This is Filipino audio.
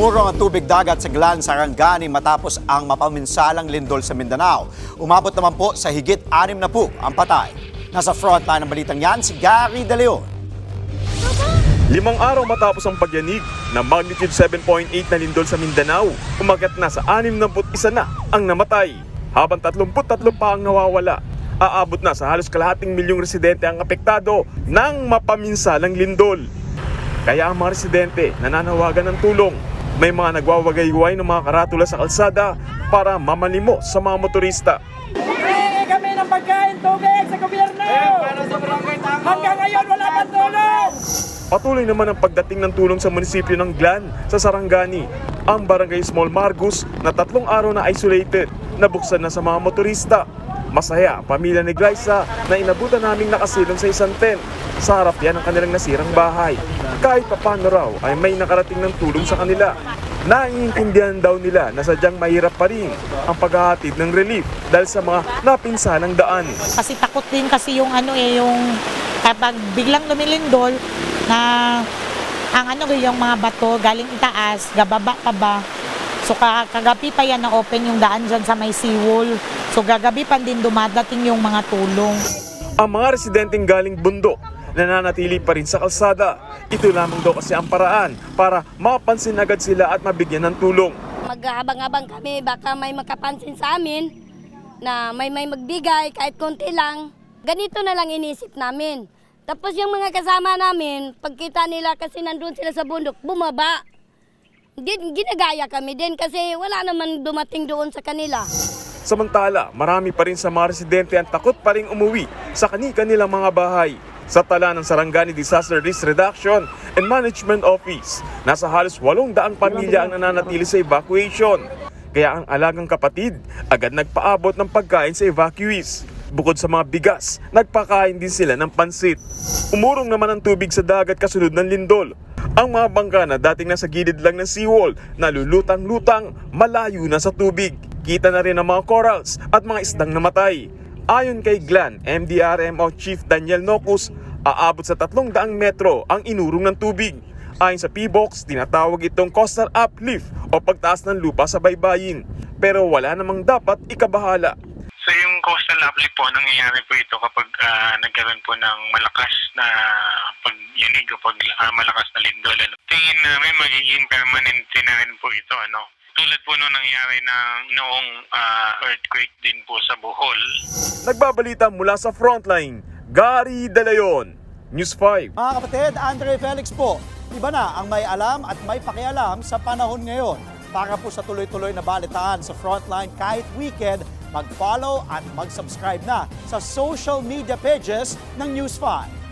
Umurong ang tubig dagat sa Glan, Sarangani matapos ang mapaminsalang lindol sa Mindanao. Umabot naman po sa higit 6 na po ang patay. Nasa frontline ng balitang yan si Gary De Leon. 5 araw matapos ang pagyanig ng magnitude 7.8 na lindol sa Mindanao, umakyat na sa 61 na ang namatay, habang 33 pa ang nawawala. Aabot na sa halos kalahating milyong residente ang apektado ng mapaminsalang lindol. Kaya ang mga residente nananawagan ng tulong. May mga nagwawagay-way ng mga karatula sa kalsada para mamalimos sa mga motorista. Hihingi kami ng pagkain, tubig sa gobyerno! Hanggang ngayon wala pang tulong! Patuloy naman ang pagdating ng tulong sa munisipyo ng Glan sa Sarangani. Ang barangay Small Margus na 3 araw na isolated, nabuksan na sa mga motorista. Masaya ang pamilya ni Glyza na inabutan naming nakasilong sa isang tent. Sa harap yan ang kanilang nasirang bahay. Kahit papano raw ay may nakarating ng tulong sa kanila. Naiintindihan daw nila na sadyang mahirap pa rin ang paghahatid ng relief dahil sa mga napinsalang daan. Kasi takot din kasi yung yung kapag biglang lumilindol na yung mga bato galing itaas, gababa pa ba. So kagabi pa yan na-open yung daan dyan sa may seawall. So gagabi pa din dumadating yung mga tulong. Ang mga residenteng galing bundok nananatili pa rin sa kalsada. Ito lamang daw kasi ang paraan para mapansin agad sila at mabigyan ng tulong. Mag-aabang-abang kami, baka may makapansin sa amin na may magbigay kahit konti lang. Ganito na lang inisip namin. Tapos yung mga kasama namin, pagkita nila kasi nandun sila sa bundok, bumaba. Ginagaya kami din kasi wala naman dumating doon sa kanila. Samantala, marami pa rin sa mga residente ang takot pa rin umuwi sa kanilang mga bahay. Sa tala ng Sarangani Disaster Risk Reduction and Management Office, nasa halos 800 pamilya ang nananatili sa evacuation. Kaya ang alagang kapatid agad nagpaabot ng pagkain sa evacuees. Bukod sa mga bigas, nagpakain din sila ng pansit. Umurong naman ang tubig sa dagat kasunod ng lindol. Ang mga bangka na dating nasa gilid lang ng seawall, nalulutang-lutang, malayo na sa tubig. Kita na rin ang mga corals at mga isdang namatay. Ayon kay Glan, MDRMO Chief Daniel Nocus, aabot sa 300 metro ang inurong ng tubig. Ayon sa PBOX, tinatawag itong coastal uplift o pagtaas ng lupa sa baybayin. Pero wala namang dapat ikabahala. So yung coastal uplift po, nangyayari po ito kapag nagkaroon po ng malakas na pagyanig o malakas na lindol. Tingin namin magiging permanent na rin po ito. Tulad po nung nangyari noong earthquake din po sa Bohol. Nagbabalita mula sa frontline, Gary De Leon, News 5. Mga kapatid, Andre Felix po. Iba na ang may alam at may pakialam sa panahon ngayon. Para po sa tuloy-tuloy na balitaan sa frontline kahit weekend, mag-follow at mag-subscribe na sa social media pages ng News 5.